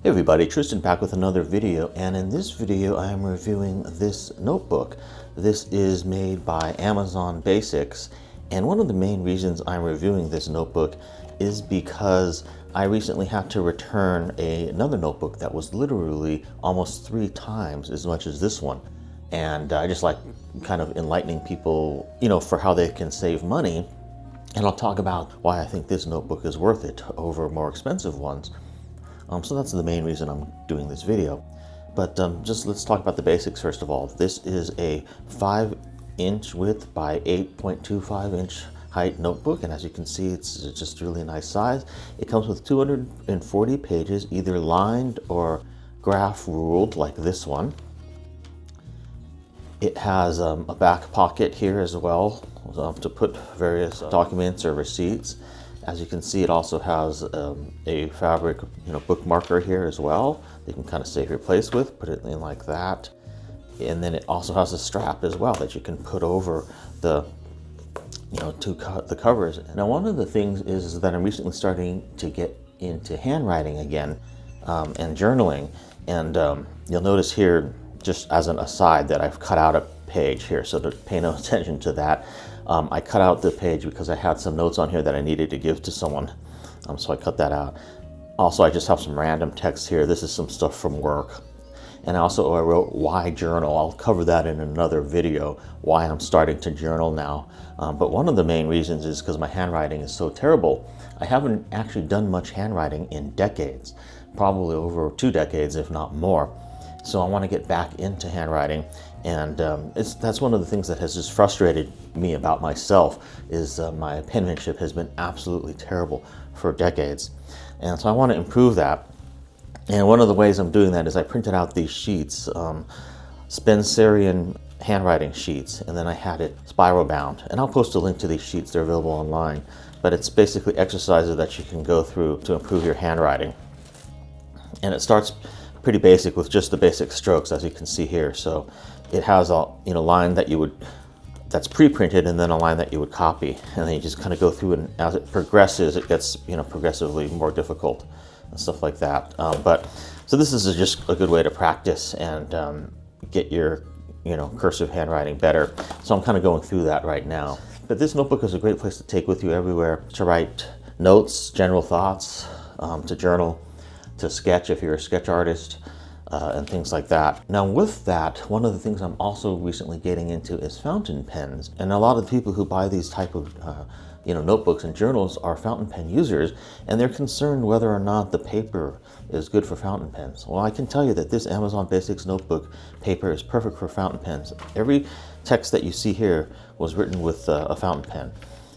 Hey everybody, Tristan back with another video, and in this video I am reviewing this notebook. This is made by Amazon Basics, and one of the main reasons I'm reviewing this notebook is because I recently had to return another notebook that was literally almost 3 times as much as this one. And I just like kind of enlightening people, for how they can save money. And I'll talk about why I think this notebook is worth it over more expensive ones. So that's the main reason I'm doing this video. But just let's talk about the basics first of all. This is a 5-inch width by 8.25-inch height notebook, and as you can see, it's just really a nice size. It comes with 240 pages, either lined or graph ruled like this one. It has a back pocket here as well to put various documents or receipts. As you can see, it also has a fabric book marker here as well. You can kind of save your place with, put it in like that. And then it also has a strap as well that you can put over the the covers. Now, one of the things is that I'm recently starting to get into handwriting again and journaling. And you'll notice here, just as an aside, that I've cut out a page here, so to pay no attention to that. I cut out the page because I had some notes on here that I needed to give to someone, so I cut that out. Also, I just have some random text here. This is some stuff from work. And also I wrote why journal. I'll cover that in another video, why I'm starting to journal now. But one of the main reasons is because my handwriting is so terrible. I haven't actually done much handwriting in decades, probably over 2 decades, if not more. So I want to get back into handwriting, and that's one of the things that has just frustrated me about myself, is my penmanship has been absolutely terrible for decades. And so I want to improve that. And one of the ways I'm doing that is I printed out these sheets, Spencerian handwriting sheets, and then I had it spiral bound. And I'll post a link to these sheets, they're available online. But it's basically exercises that you can go through to improve your handwriting. And it starts pretty basic with just the basic strokes, as you can see here. So it has a line that's pre-printed, and then a line that you would copy, and then you just kind of go through, and as it progresses, it gets progressively more difficult and stuff like that. So this is just a good way to practice and get your cursive handwriting better. So I'm kind of going through that right now. But this notebook is a great place to take with you everywhere, to write notes, general thoughts, to journal, to sketch if you're a sketch artist, and things like that. Now with that, one of the things I'm also recently getting into is fountain pens. And a lot of the people who buy these type of notebooks and journals are fountain pen users, and they're concerned whether or not the paper is good for fountain pens. Well, I can tell you that this Amazon Basics notebook paper is perfect for fountain pens. Every text that you see here was written with a fountain pen.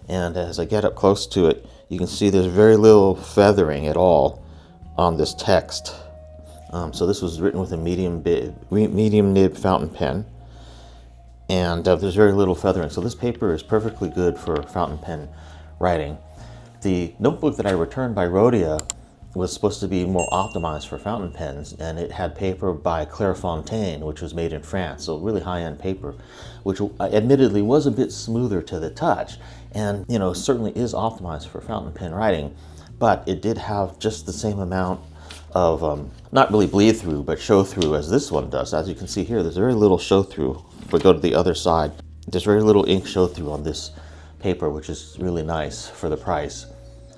And as I get up close to it, you can see there's very little feathering at all on this text. So this was written with a medium nib fountain pen, and there's very little feathering. So this paper is perfectly good for fountain pen writing. The notebook that I returned by Rhodia was supposed to be more optimized for fountain pens, and it had paper by Clairefontaine, which was made in France, so really high-end paper, which admittedly was a bit smoother to the touch, and certainly is optimized for fountain pen writing. But it did have just the same amount of, not really bleed through, but show through as this one does. As you can see here, there's very little show through. If we go to the other side, there's very little ink show through on this paper, which is really nice for the price.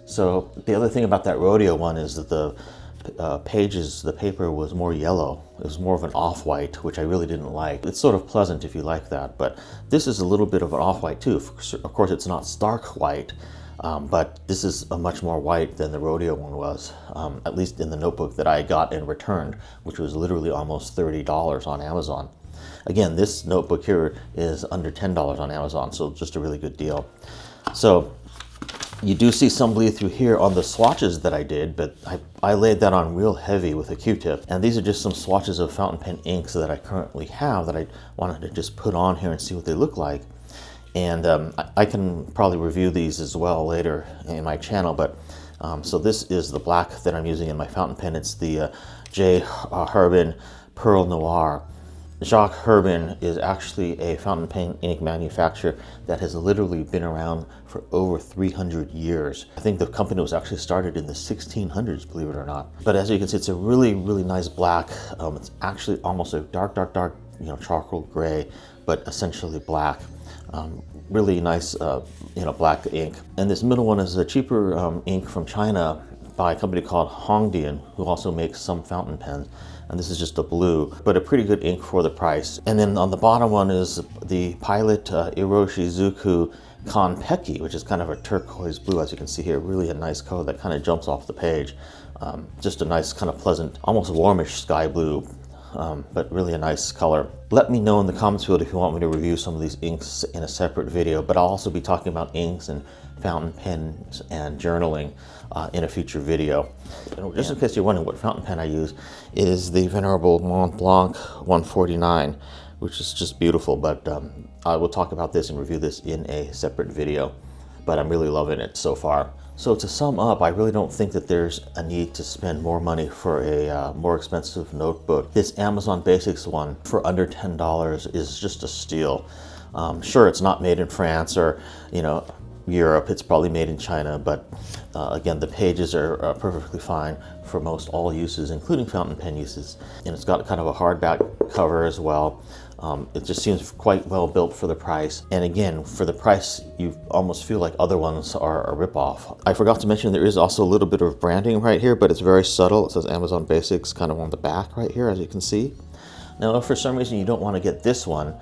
So the other thing about that Rhodia one is that the paper was more yellow. It was more of an off-white, which I really didn't like. It's sort of pleasant if you like that, but this is a little bit of an off-white too. Of course, it's not stark white. But this is a much more white than the Rhodia one was, at least in the notebook that I got and returned, which was literally almost $30 on Amazon. Again, this notebook here is under $10 on Amazon, so just a really good deal. So you do see some bleed through here on the swatches that I did, but I laid that on real heavy with a Q-tip. And these are just some swatches of fountain pen inks that I currently have that I wanted to just put on here and see what they look like. And I can probably review these as well later in my channel, but so this is the black that I'm using in my fountain pen. It's the J. Harbin Pearl Noir. Jacques Herbin is actually a fountain pen ink manufacturer that has literally been around for over 300 years. I think the company was actually started in the 1600s, believe it or not. But as you can see, it's a really, really nice black. It's actually almost a dark, charcoal gray, but essentially black. Really nice, black ink. And this middle one is a cheaper ink from China by a company called Hongdian, who also makes some fountain pens. And this is just a blue, but a pretty good ink for the price. And then on the bottom one is the Pilot Iroshizuku Konpeki, which is kind of a turquoise blue, as you can see here. Really a nice color that kind of jumps off the page. Just a nice kind of pleasant, almost warmish sky blue, but really a nice color. Let me know in the comments field if you want me to review some of these inks in a separate video, but I'll also be talking about inks and fountain pens and journaling in a future video. And just in case you're wondering what fountain pen I use, is the Venerable Mont Blanc 149, which is just beautiful, but I will talk about this and review this in a separate video, but I'm really loving it so far. So to sum up, I really don't think that there's a need to spend more money for a more expensive notebook. This Amazon Basics one for under $10 is just a steal. Sure, it's not made in France or, Europe. It's probably made in China, but again, the pages are perfectly fine for most all uses, including fountain pen uses. And it's got kind of a hardback cover as well. It just seems quite well built for the price. And again, for the price, you almost feel like other ones are a ripoff. I forgot to mention there is also a little bit of branding right here, but it's very subtle. It says Amazon Basics kind of on the back right here, as you can see. Now, if for some reason you don't want to get this one,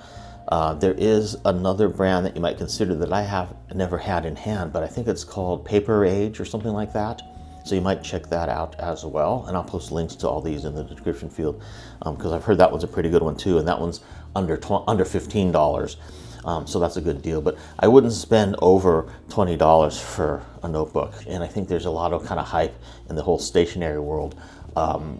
there is another brand that you might consider that I have never had in hand, but I think it's called Paper Age or something like that. So you might check that out as well. And I'll post links to all these in the description field because I've heard that one's a pretty good one too. And that one's under $15. So that's a good deal. But I wouldn't spend over $20 for a notebook. And I think there's a lot of kind of hype in the whole stationery world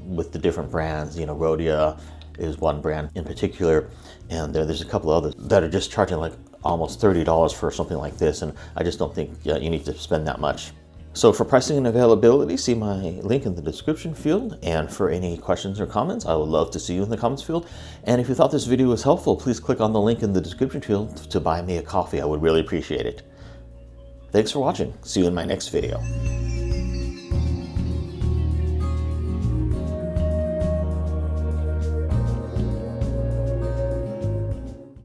with the different brands. Rhodia is one brand in particular, and there's a couple of others that are just charging like almost $30 for something like this, and I just don't think you need to spend that much. So for pricing and availability, see my link in the description field, and for any questions or comments, I would love to see you in the comments field. And if you thought this video was helpful, please click on the link in the description field to buy me a coffee. I would really appreciate it. Thanks for watching. See you in my next video.